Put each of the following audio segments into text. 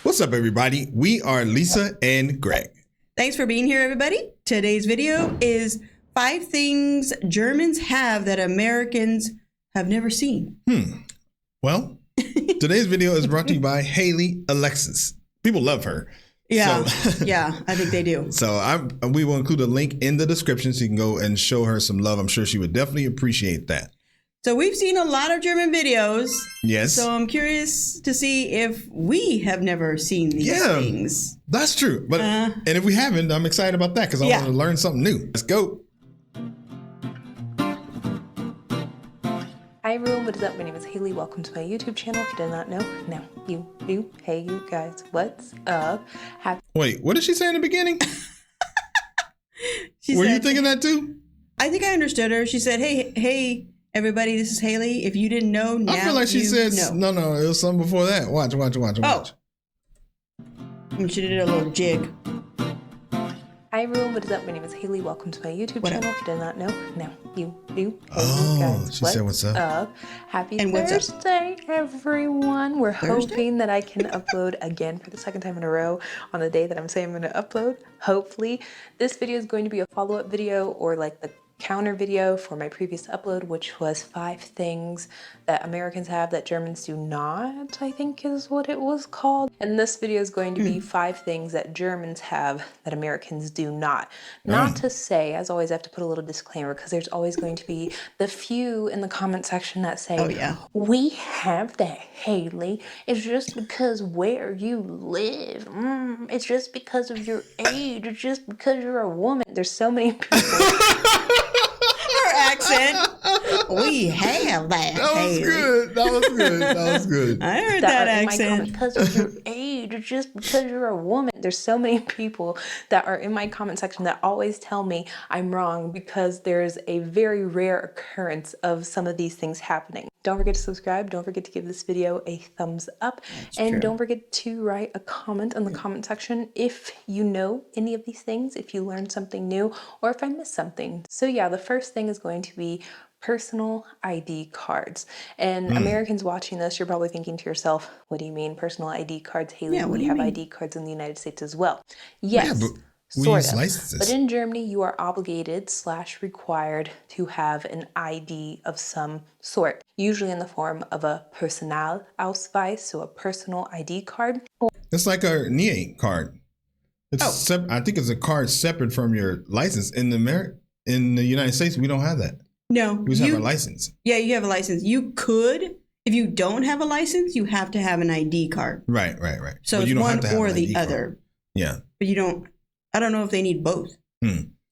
What's up, everybody? We are Lisa and Greg. Thanks for being here, everybody. Today's video is 5 things Germans have that Americans have never seen. Well, today's video is brought to you by Haley Alexis. People love her. Yeah, So, yeah, I think they do. So we will include a link in the description so you can go and show her some love. I'm sure she would definitely appreciate that. So we've seen a lot of German videos. Yes. So I'm curious to see if we have never seen these things. That's true. But and if we haven't, I'm excited about that because I want to learn something new. Let's go. Hi everyone, what is up? My name is Haley. Welcome to my YouTube channel. If you did not know, now you do. Hey you guys, what's up? Wait, what did she say in the beginning? Were you thinking that too? I think I understood her. She said, hey, everybody, this is Haley. If you didn't know, now I feel like she said, know. No, it was something before that. Watch. Oh. And she did a little jig. Hi everyone, what is up? My name is Haley. Welcome to my YouTube channel. If you did not know, now you do. Hey you guys, she said what's up? Happy Thursday, everyone. We're hoping that I can upload again for the second time in a row on the day that I'm saying I'm going to upload. Hopefully, this video is going to be a follow-up video or like the counter video for my previous upload, which was 5 things that Americans have that Germans do not, I think is what it was called. And this video is going to be 5 things that Germans have that Americans do not. Not to say, as always, I have to put a little disclaimer because there's always going to be the few in the comment section that say, we have that, Haley. It's just because where you live. It's just because of your age. It's just because you're a woman. There's so many people. Accent. We have that. That was good. That was good. I heard that accent. Because of your age, or just because you're a woman. There's so many people that are in my comment section that always tell me I'm wrong because there's a very rare occurrence of some of these things happening. Don't forget to subscribe. Don't forget to give this video a thumbs up. Don't forget to write a comment in the comment section if you know any of these things, if you learned something new, or if I missed something. So yeah, the first thing is going to be personal ID cards. And Americans watching this, you're probably thinking to yourself, what do you mean personal ID cards, Haley? Yeah, we have ID cards in the United States as well. Yes. Yeah, but sort of. Licenses. But in Germany, you are obligated / required to have an ID of some sort, usually in the form of a Personalausweis, so a personal ID card. It's like a NIE card. It's I think it's a card separate from your license. In the United States, we don't have that. No. We just have a license. Yeah, you have a license. You could, if you don't have a license, you have to have an ID card. Right. So it's one or the other. Yeah. But you don't, I don't know if they need both.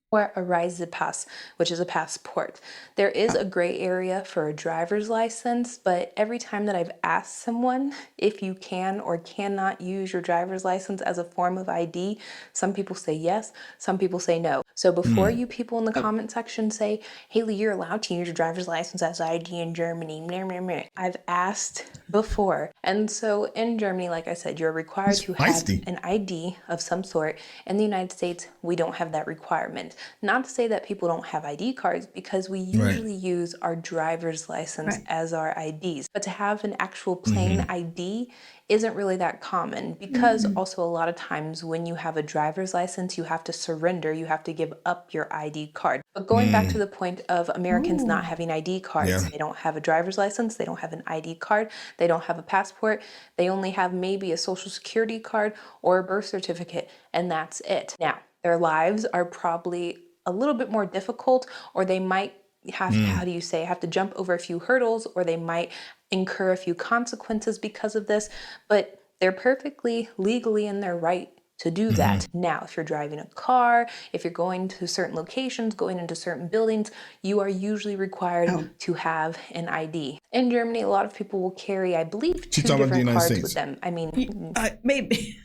Or a Reisepass, which is a passport. There is a gray area for a driver's license, but every time that I've asked someone if you can or cannot use your driver's license as a form of ID, some people say yes, some people say no. So before you people in the comment section say, Haley, you're allowed to use your driver's license as ID in Germany, I've asked before. And so in Germany, like I said, you're required to have an ID of some sort. In the United States, we don't have that requirement. Not to say that people don't have ID cards, because we usually use our driver's license as our IDs. But to have an actual plain ID isn't really that common, because also a lot of times when you have a driver's license, you have to surrender, you have to give up your ID card. But going back to the point of Americans not having ID cards, they don't have a driver's license, they don't have an ID card, they don't have a passport, they only have maybe a social security card or a birth certificate, and that's it. Now, their lives are probably a little bit more difficult, or they might have, have to jump over a few hurdles, or they might incur a few consequences because of this, but they're perfectly legally in their right to do that. Now, if you're driving a car, if you're going to certain locations, going into certain buildings, you are usually required to have an ID. In Germany, a lot of people will carry, I believe, 2 different cards with them. I mean, maybe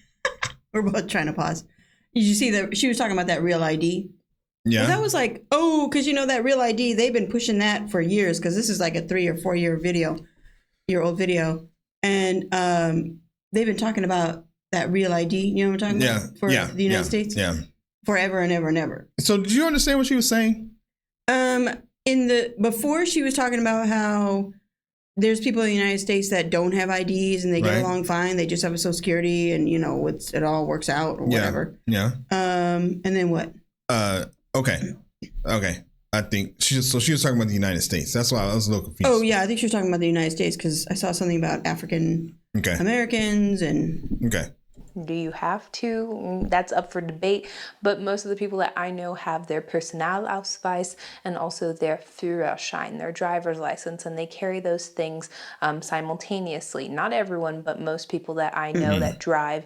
we're both trying to pause. Did you see that she was talking about that real ID? Yeah. That was like, because you know that real ID, they've been pushing that for years, because this is like a 3 or 4 year old video. And they've been talking about that real ID, you know what I'm talking about? For the United States? Yeah. Forever and ever and ever. So did you understand what she was saying? Before she was talking about how there's people in the United States that don't have IDs and they get Right. along fine. They just have a Social Security and, it all works out or whatever. Yeah. And then what? Okay. I think she was talking about the United States. That's why I was a little confused. Oh, yeah. I think she was talking about the United States because I saw something about African Americans and. Okay. Do you have to? That's up for debate. But most of the people that I know have their Personalausweis and also their Führerschein, their driver's license, and they carry those things simultaneously. Not everyone, but most people that I know that drive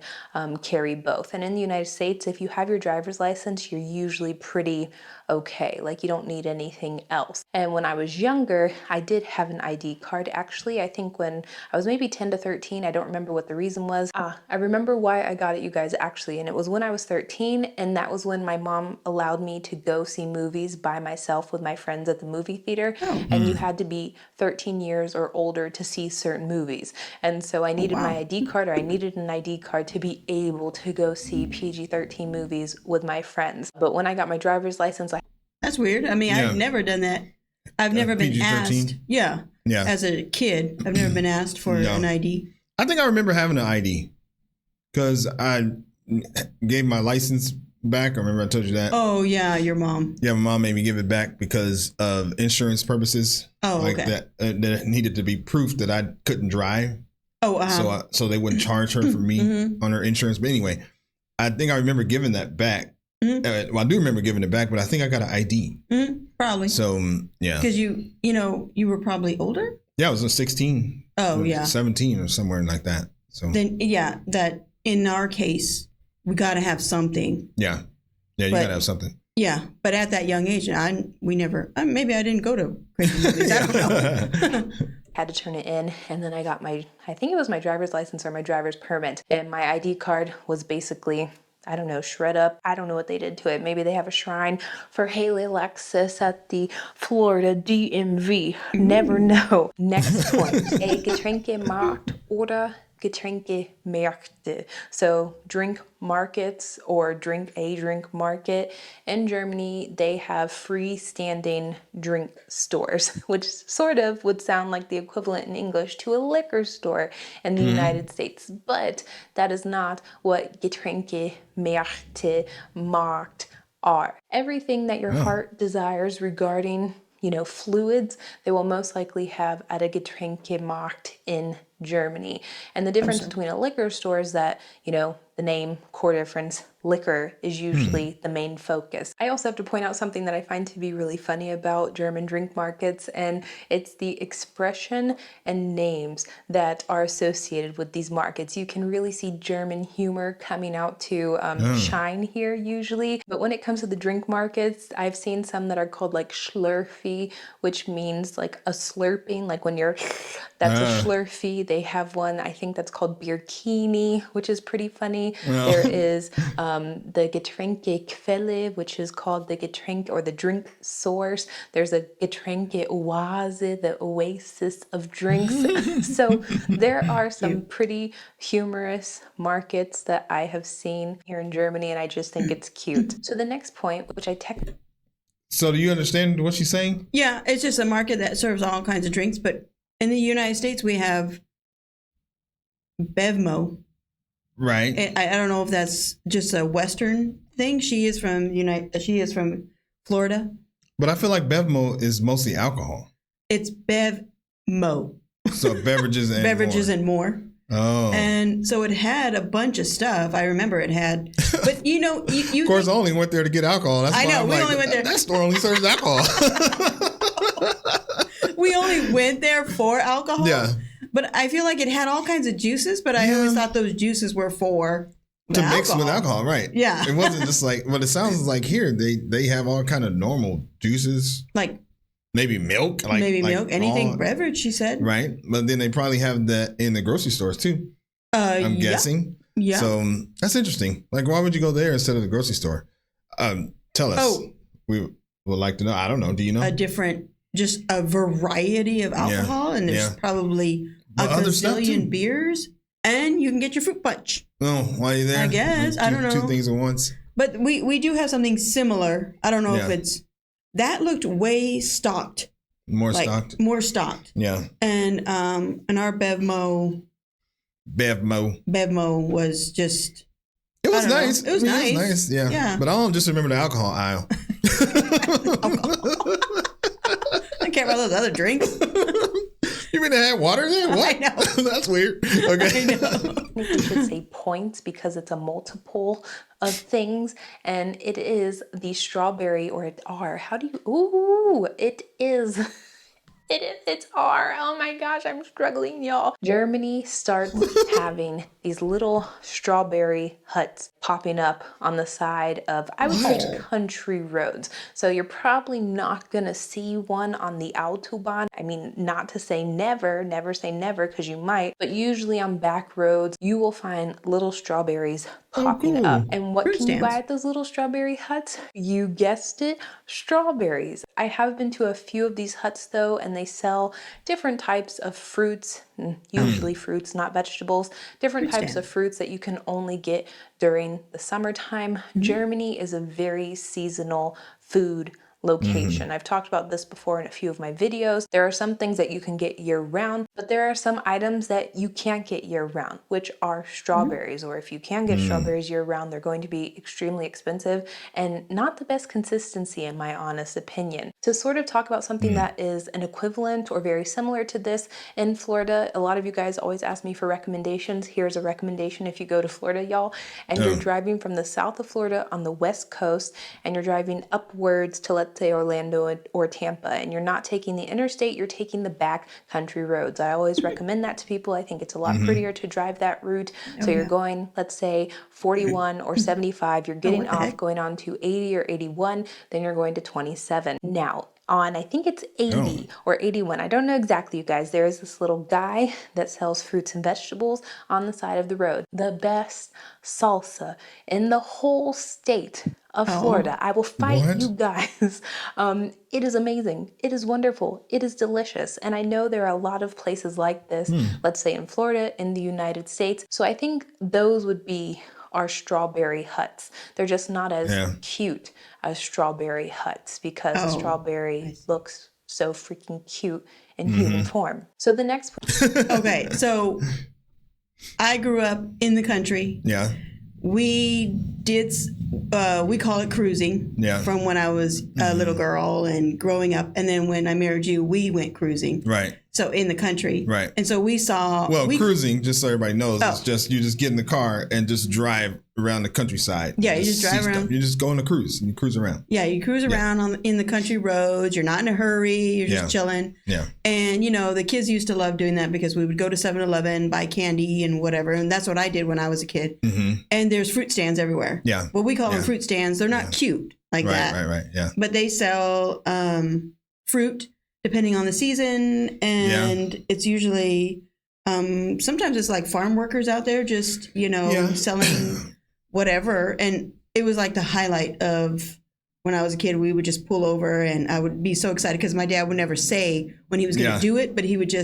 carry both. And in the United States, if you have your driver's license, you're usually pretty okay. Like you don't need anything else. And when I was younger, I did have an ID card. Actually, I think when I was maybe 10 to 13, I don't remember what the reason was. I remember why I got it, you guys, actually. And it was when I was 13. And that was when my mom allowed me to go see movies by myself with my friends at the movie theater. And you had to be 13 years or older to see certain movies. And so I needed my ID card, or I needed an ID card to be able to go see PG-13 movies with my friends. But when I got my driver's license, That's weird. I mean, I've never done that. I've never been PG-13? asked. Yeah. As a kid, I've never been asked for an ID. I think I remember having an ID because I gave my license back. I remember I told you that. Oh, yeah, your mom. Yeah, my mom made me give it back because of insurance purposes. Oh, like okay. that it needed to be proof that I couldn't drive. Oh, So they wouldn't charge her for me on her insurance. But anyway, I think I remember giving that back. Well, I do remember giving it back, but I think I got an ID. Probably. So, yeah. Because you were probably older? Yeah, I was 16. Oh, yeah. 17 or somewhere like that. So then, yeah, that in our case, we got to have something. Yeah. Yeah, you got to have something. Yeah, but at that young age, maybe I didn't go to crazy movies. I don't know. had to turn it in, and then I got I think it was my driver's license or my driver's permit, and my ID card was basically, I don't know, shred up. I don't know what they did to it. Maybe they have a shrine for Haley Alexis at the Florida DMV. Never know. Next point. A Getränkemarkt oder Getränkemärkte. So drink markets or drink market. In Germany, they have freestanding drink stores, which sort of would sound like the equivalent in English to a liquor store in the United States. But that is not what Getränkemärkte markt are. Everything that your heart desires regarding, fluids, they will most likely have at a Getränkemarkt in Germany. And the difference between a liquor store is that, the name, core difference, liquor is usually the main focus. I also have to point out something that I find to be really funny about German drink markets, and it's the expression and names that are associated with these markets. You can really see German humor coming out to shine here usually. But when it comes to the drink markets, I've seen some that are called like Schlürfy, which means like a slurping, like when you're, that's a Schlürfy. They have one, I think that's called Bierkini, which is pretty funny. There is the Getränkequelle, which is called the Getränk or the drink source. There's a Getränke-Oase, the oasis of drinks. So there are some pretty humorous markets that I have seen here in Germany, and I just think it's cute. So the next point, which So do you understand what she's saying? Yeah, it's just a market that serves all kinds of drinks. But in the United States, we have Bevmo. Right. I don't know if that's just a Western thing. She is from Florida. But I feel like Bevmo is mostly alcohol. It's Bevmo. So beverages and and more. Oh. And so it had a bunch of stuff. I remember it had, but you of course, I only went there to get alcohol. That's I why know I'm we like, only went there. That store only serves alcohol. We only went there for alcohol. Yeah. But I feel like it had all kinds of juices, but I always thought those juices were for to mix with alcohol, right? Yeah. It wasn't just like, but it sounds like here they have all kind of normal juices. Like maybe milk. Anything beverage, she said. Right. But then they probably have that in the grocery stores too. I'm guessing. Yeah. So that's interesting. Like, why would you go there instead of the grocery store? Tell us. Oh. We would like to know. I don't know. Do you know? Just a variety of alcohol, and there's probably a gazillion beers, and you can get your fruit punch. Oh, while you're there? I guess. I don't know. Two things at once. But we do have something similar. I don't know if that looked way stocked. More like stocked. more stocked. Yeah. And our Bevmo was just. It was I don't know. nice. It was I mean, nice. It was nice. Yeah. Yeah. But I don't just remember the alcohol aisle. I can't remember those other drinks. You mean they had water there? What? I know. That's weird. Okay. I know. I think we should say points because it's a multiple of things, and it is the strawberry, or it are. How do you? Ooh, it is. It's R. Oh my gosh, I'm struggling, y'all. Germany starts having these little strawberry huts popping up on the side of, I would say, country roads. So you're probably not gonna see one on the Autobahn. I mean, not to say never say never, because you might, but usually on back roads, you will find little strawberries popping up. And what Fruit can you buy stands. at those little strawberry huts? You guessed it, strawberries. I have been to a few of these huts though, and they sell different types of fruits, usually fruits, not vegetables, different types of fruits that you can only get during the summertime. Germany is a very seasonal food location. I've talked about this before in a few of my videos. There are some things that you can get year round, but there are some items that you can't get year round, which are strawberries. Or if you can get strawberries year round, they're going to be extremely expensive and not the best consistency, in my honest opinion. To sort of talk about something that is an equivalent or very similar to this in Florida, a lot of you guys always ask me for recommendations. Here's a recommendation if you go to Florida, y'all, and you're driving from the south of Florida on the west coast, and you're driving upwards to, let's say, Orlando or Tampa, and you're not taking the interstate, you're taking the back country roads. I always recommend that to people. I think it's a lot prettier to drive that route. So you're going, let's say, 41 or 75, you're getting off, going on to 80 or 81, then you're going to 27. Now, on, I think it's 80 or 81. I don't know exactly, you guys. There is this little guy that sells fruits and vegetables on the side of the road. The best salsa in the whole state of Florida. I will fight you guys. It is amazing. It is wonderful. It is delicious. And I know there are a lot of places like this, let's say in Florida, in the United States. So I think those would be our strawberry huts. They're just not as cute as strawberry huts because a strawberry looks so freaking cute in human form. So the next Okay, so I grew up in the country. Yeah. We did, we call it cruising. Yeah. From when I was a little girl and growing up, and then when I married you, we went cruising. Right. So in the country. Right. And so we saw. Well, cruising, just so everybody knows, it's just you just get in the car and just drive around the countryside. Yeah, you just drive around. You just go on a cruise and you cruise around. Yeah, you cruise around in the country roads. You're not in a hurry. You're just chilling. Yeah. And, the kids used to love doing that because we would go to 7-Eleven, buy candy and whatever. And that's what I did when I was a kid. And there's fruit stands everywhere. Yeah. Well, we call them fruit stands. They're not cute like that. Right. Yeah. But they sell fruit depending on the season. And it's usually, sometimes it's like farm workers out there just, selling whatever. And it was like the highlight of when I was a kid. We would just pull over and I would be so excited because my dad would never say when he was going to do it, but he would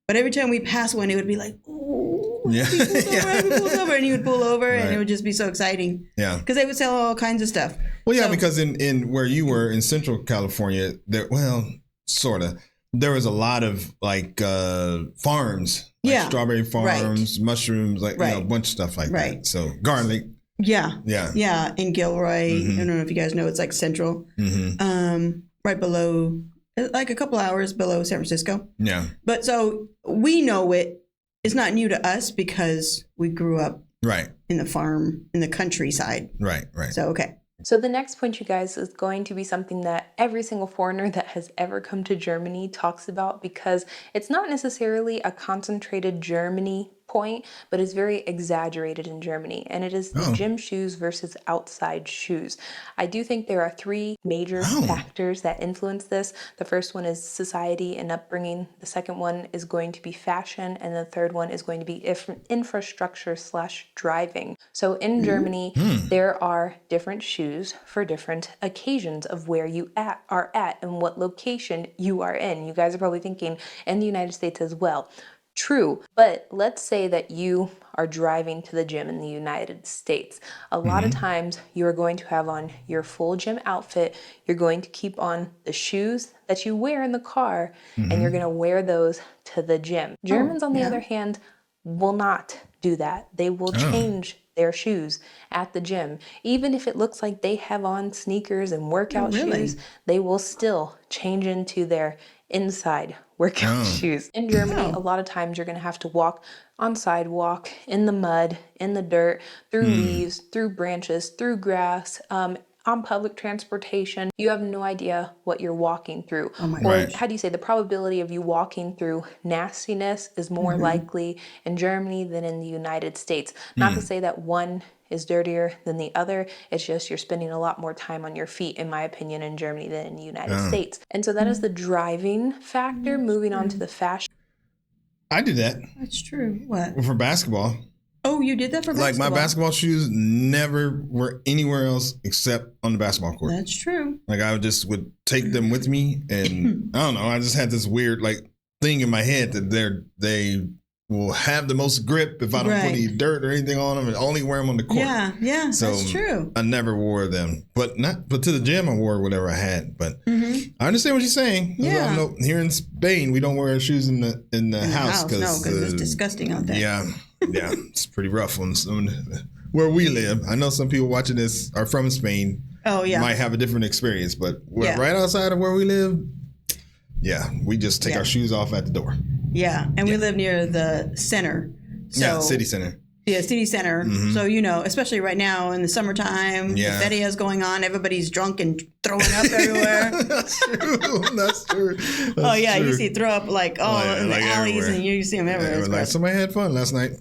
but every time we passed one, it would be like, oh, he pulls over, and he would pull over and it would just be so exciting. Yeah. Because they would sell all kinds of stuff. Well, yeah, because in where you were in Central California, sort of, there was a lot of like farms, like strawberry farms, mushrooms, like a bunch of stuff like that. So garlic. Yeah. In Gilroy, I don't know if you guys know, it's like Central, right below, like a couple hours below San Francisco. Yeah. But so we know it's not new to us because we grew up in the farm, in the countryside. Right. So, okay. So the next point, you guys, is going to be something that every single foreigner that has ever come to Germany talks about, because it's not necessarily a concentrated Germany point, but it's very exaggerated in Germany, and it is the gym shoes versus outside shoes. I do think there are three major factors that influence this. The first one is society and upbringing. The second one is going to be fashion, and the third one is going to be infrastructure / driving. So in Germany, there are different shoes for different occasions of where you are at and what location you are in. You guys are probably thinking in the United States as well. True, but let's say that you are driving to the gym in the United States. A lot of times you're going to have on your full gym outfit. You're going to keep on the shoes that you wear in the car, and you're going to wear those to the gym. Germans, on the other hand, will not do that. They will change their shoes at the gym. Even if it looks like they have on sneakers and workout shoes, they will still change into their inside workout shoes. In Germany, a lot of times you're going to have to walk on sidewalk, in the mud, in the dirt, through leaves, through branches, through grass, on public transportation. You have no idea what you're walking through. Or how do you say, the probability of you walking through nastiness is more likely in Germany than in the United States. Not to say that one is dirtier than the other. It's just you're spending a lot more time on your feet, in my opinion, in Germany than in the United States. And so that is the driving factor. Moving on to the fashion. I did that. That's true. What? For basketball. Oh, you did that for basketball? Like my basketball shoes never were anywhere else except on the basketball court. That's true. Like I would take them with me, and I don't know. I just had this weird like thing in my head that they will have the most grip if I don't put any dirt or anything on them, and only wear them on the court. Yeah, so that's true. I never wore them, but to the gym I wore whatever I had. But I understand what you're saying. Yeah. I know here in Spain we don't wear shoes in the house because it's disgusting out there. Yeah, it's pretty rough on where we live. I know some people watching this are from Spain. Oh yeah, might have a different experience, but right outside of where we live, we just take our shoes off at the door. Yeah, and we live near the center. So, city center. Yeah, city center. So, especially right now in the summertime, the feria's going on, everybody's drunk and throwing up everywhere. That's true. Oh, yeah, you see throw up in the alleys everywhere. And you see them everywhere. Like somebody had fun last night.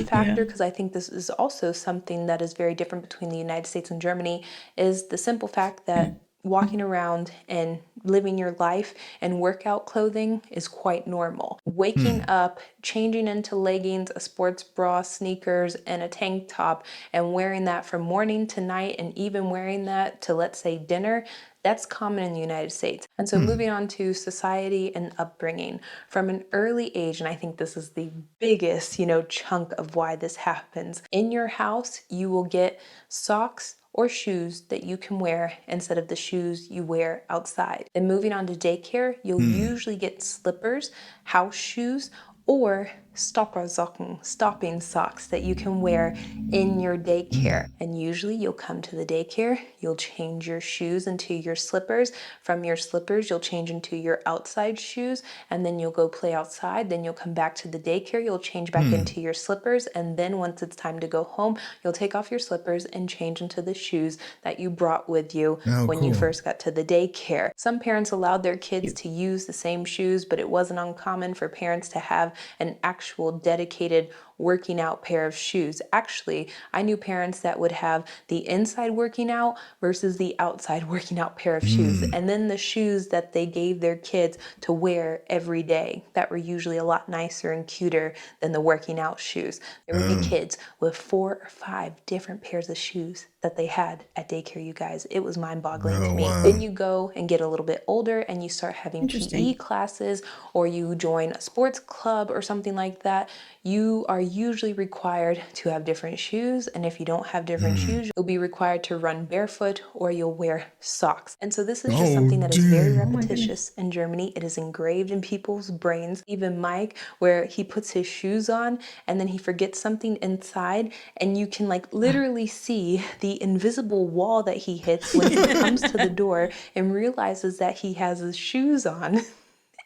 Factor, because I think this is also something that is very different between the United States and Germany, is the simple fact that walking around and living your life and workout clothing is quite normal. Waking up, changing into leggings, a sports bra, sneakers, and a tank top, and wearing that from morning to night, and even wearing that to, let's say, dinner, that's common in the United States. And so moving on to society and upbringing. From an early age, and I think this is the biggest, chunk of why this happens. In your house, you will get socks or shoes that you can wear instead of the shoes you wear outside. Then moving on to daycare, you'll usually get slippers, house shoes, or stopping socks that you can wear in your daycare. And usually you'll come to the daycare, you'll change your shoes into your slippers. From your slippers, you'll change into your outside shoes, and then you'll go play outside. Then you'll come back to the daycare, you'll change back into your slippers, and then once it's time to go home, you'll take off your slippers and change into the shoes that you brought with you when you first got to the daycare. Some parents allowed their kids to use the same shoes, but it wasn't uncommon for parents to have an actual dedicated working out pair of shoes. Actually, I knew parents that would have the inside working out versus the outside working out pair of shoes, and then the shoes that they gave their kids to wear every day that were usually a lot nicer and cuter than the working out shoes. There would be kids with 4 or 5 different pairs of shoes that they had at daycare, you guys. It was mind-boggling to me. Wow. Then you go and get a little bit older and you start having PE classes, or you join a sports club or something like that. You are usually required to have different shoes, and if you don't have different shoes, you'll be required to run barefoot or you'll wear socks. And so this is just something that is very repetitious in Germany. It is engraved in people's brains. Even Mike, where he puts his shoes on and then he forgets something inside, and you can literally see the invisible wall that he hits when he comes to the door and realizes that he has his shoes on.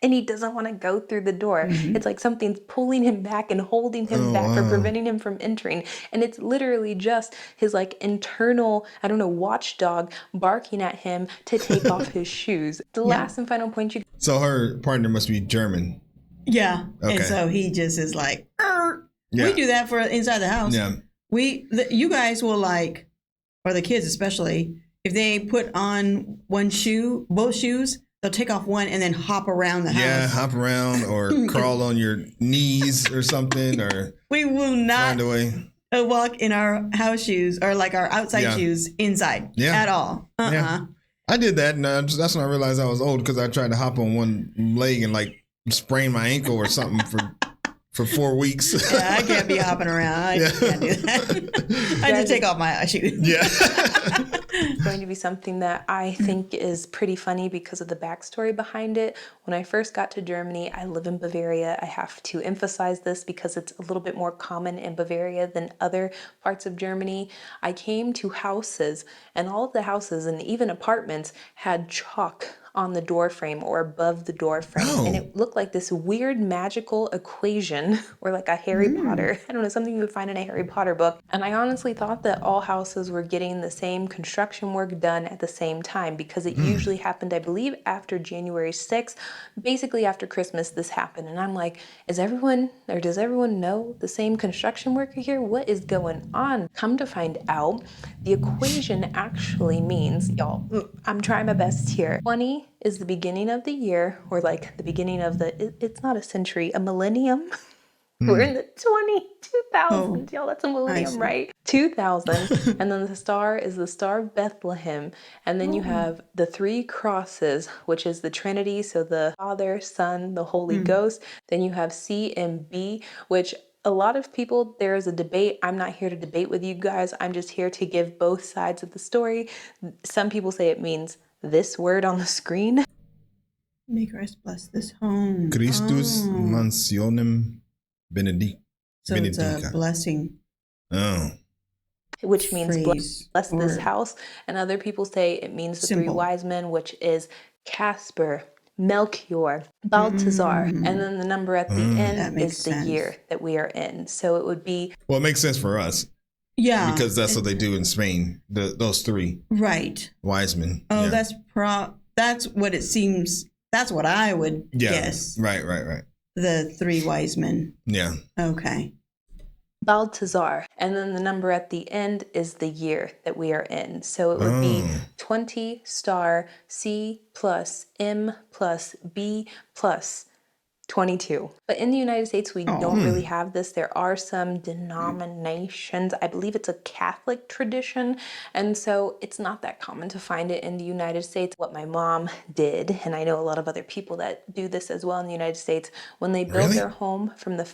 And he doesn't want to go through the door. It's like something's pulling him back and holding him back or preventing him from entering. And it's literally just his internal, watchdog barking at him to take off his shoes. The last and final point So her partner must be German. Yeah. Okay. And so he just is like, we do that for inside the house. Yeah. You guys will or the kids especially, if they put on one shoe, both shoes, they'll take off one and then hop around the house. Yeah, hop around or crawl on your knees or something, or we will not find a way. Walk in our house shoes or our outside shoes inside at all. Yeah. I did that, and that's when I realized I was old, because I tried to hop on one leg and sprain my ankle or something for 4 weeks. Yeah, I can't be hopping around. I can't do that. I just take off my shoes. Yeah. It's going to be something that I think is pretty funny because of the backstory behind it. When I first got to Germany, I live in Bavaria. I have to emphasize this because it's a little bit more common in Bavaria than other parts of Germany. I came to houses, and all of the houses and even apartments had chalk on the door frame or above the door frame. Oh. And it looked like this weird magical equation or like a Harry Potter. I don't know, something you would find in a Harry Potter book. And I honestly thought that all houses were getting the same construction work done at the same time because it usually happened, I believe, after January 6th. Basically after Christmas this happened. And I'm like, does everyone know the same construction worker here? What is going on? Come to find out, the equation actually means, y'all, I'm trying my best here. 20 is the beginning of the year, or like the beginning of it's not a century, a millennium. We're in the 2000s, y'all. That's a millennium, right? 2000. And then the star is the Star of Bethlehem. And then you have the 3 crosses, which is the Trinity. So the Father, Son, the Holy Ghost. Then you have C and B, which a lot of people, there is a debate. I'm not here to debate with you guys. I'm just here to give both sides of the story. Some people say it means this word on the screen. May Christ bless this home. Christus mansionem benedict. So it's a blessing. Oh. Which means bless this house. And other people say it means the 3 wise men, which is Casper, Melchior, Balthazar. And then the number at the end is the year that we are in. So it would be... Well, it makes sense for us. Yeah. Because that's what they do in Spain, those 3. Right. Wise men. Oh, yeah. That's what it seems. That's what I would guess. Right. The 3 wise men. Yeah. Okay. Balthazar. And then the number at the end is the year that we are in. So it would be 20 star C plus M plus B plus 22. But in the United States, we don't really have this. There are some denominations. I believe it's a Catholic tradition. And so it's not that common to find it in the United States. What my mom did, and I know a lot of other people that do this as well in the United States, when they build their home from the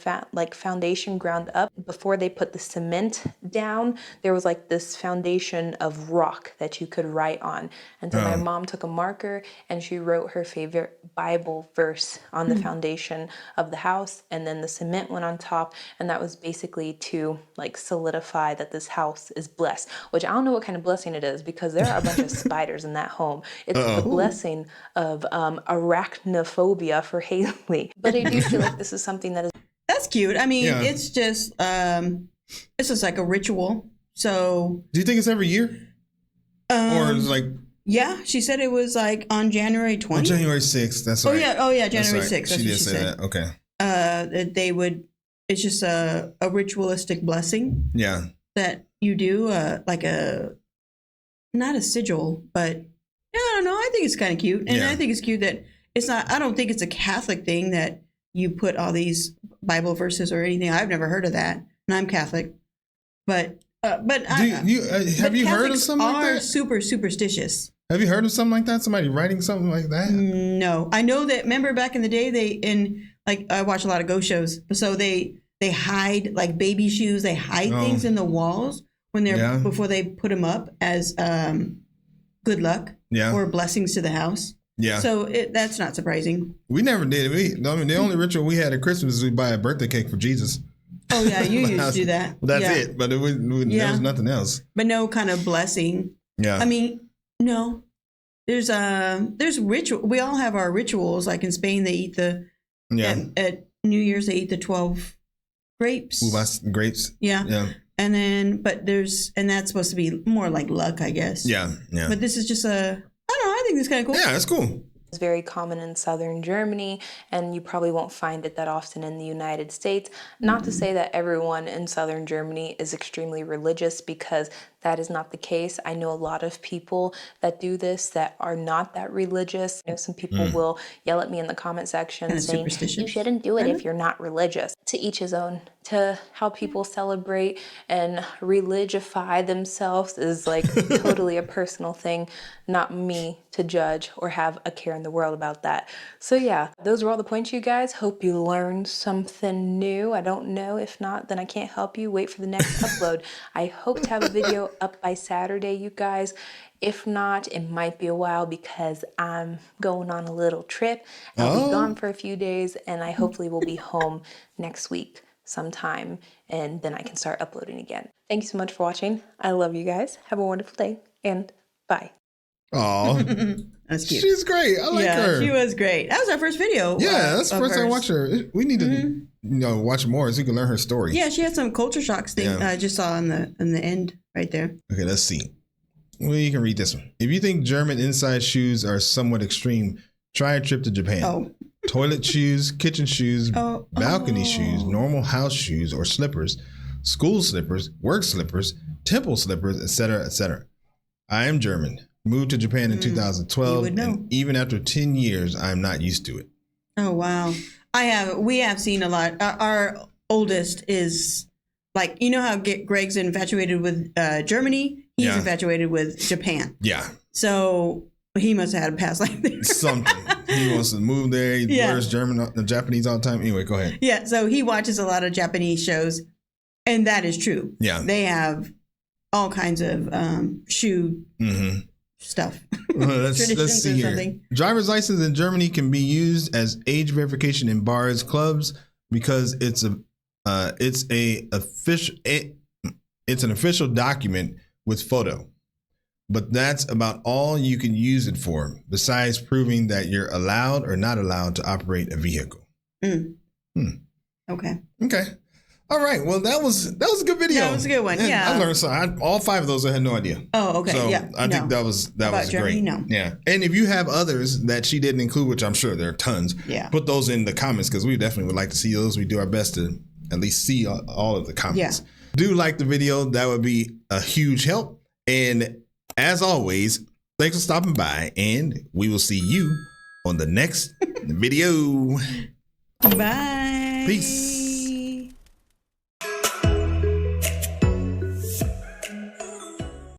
foundation ground up, before they put the cement down, there was like this foundation of rock that you could write on. And so my mom took a marker and she wrote her favorite Bible verse on the foundation of the house, and then the cement went on top, and that was basically to like solidify that this house is blessed, which I don't know what kind of blessing it is because there are a bunch of spiders in that home. It's the blessing of arachnophobia for Haley. But I do feel like this is something that is... That's cute. I mean, it's just like a ritual. So do you think it's every year? Or it's like... Yeah, she said it was like on January 20th. On January 6th, that's right. Oh yeah, January 6th. She did say that. Okay. That they would, it's just a ritualistic blessing. Yeah. That you do, like not a sigil, but I don't know. I think it's kind of cute. And I think it's cute that it's not, I don't think it's a Catholic thing that you put all these Bible verses or anything. I've never heard of that. And I'm Catholic. But have you heard of something like that? Are super superstitious. Have you heard of something like that? Somebody writing something like that? No, I know that. Remember back in the day, I watch a lot of ghost shows, so they hide like baby shoes. They hide things in the walls when before they put them up as good luck or blessings to the house. Yeah. So that's not surprising. We never did. The only ritual we had at Christmas is we buy a birthday cake for Jesus. Oh yeah, you used to do that. Well, that's it. But there was nothing else. But no kind of blessing. Yeah. I mean, no. There's ritual. We all have our rituals. Like in Spain, they eat at New Year's they eat the 12 grapes. Uvas, grapes. Yeah. Yeah. And then, and that's supposed to be more like luck, I guess. Yeah. Yeah. But this is just I don't know. I think it's kind of cool. Yeah, it's cool. It's very common in southern Germany, and you probably won't find it that often in the United States. Not to say that everyone in southern Germany is extremely religious, because that is not the case. I know a lot of people that do this that are not that religious. I know some people will yell at me in the comment section saying, you shouldn't do it if you're not religious. To each his own. To how people celebrate and religify themselves is like totally a personal thing, not me to judge or have a care in the world about that. So yeah, those are all the points, you guys. Hope you learned something new. I don't know. If not, then I can't help you. Wait for the next upload. I hope to have a video up by Saturday, you guys. If not, it might be a while because I'm going on a little trip. I'll be gone for a few days, and I hopefully will be home next week sometime, and then I can start uploading again. Thank you so much for watching. I love you guys. Have a wonderful day, and bye. Oh, that's cute. She's great. I like her. She was great. That was our first video. Yeah, that's the first time I watched her. We need to watch more so you can learn her story. Yeah, she had some culture shocks thing I just saw in the end right there. Okay, let's see. Well, you can read this one. If you think German inside shoes are somewhat extreme, try a trip to Japan. Oh. Toilet shoes, kitchen shoes, balcony shoes, normal house shoes or slippers, school slippers, work slippers, temple slippers, etc., etc. I am German. Moved to Japan in 2012, and even after 10 years, I'm not used to it. Oh, wow. We have seen a lot. Our oldest is like, you know how Greg's infatuated with Germany? He's infatuated with Japan. Yeah. So he must have had a past like this. Something. He wants to move there. He learns Japanese all the time. Anyway, go ahead. Yeah. So he watches a lot of Japanese shows, and that is true. Yeah. They have all kinds of shoe stuff. Let's see here. Something. Driver's license in Germany can be used as age verification in bars, clubs, because it's an official document with photo. But that's about all you can use it for, besides proving that you're allowed or not allowed to operate a vehicle. Okay. All right. Well, that was a good video. That was a good one. Yeah. I learned something. All 5 of those I had no idea. Oh, okay. So I think that was Germany, great. No. Yeah. And if you have others that she didn't include, which I'm sure there are tons, put those in the comments because we definitely would like to see those. We do our best to at least see all of the comments. Yeah. Do like the video. That would be a huge help. And as always, thanks for stopping by, and we will see you on the next video. Bye. Peace.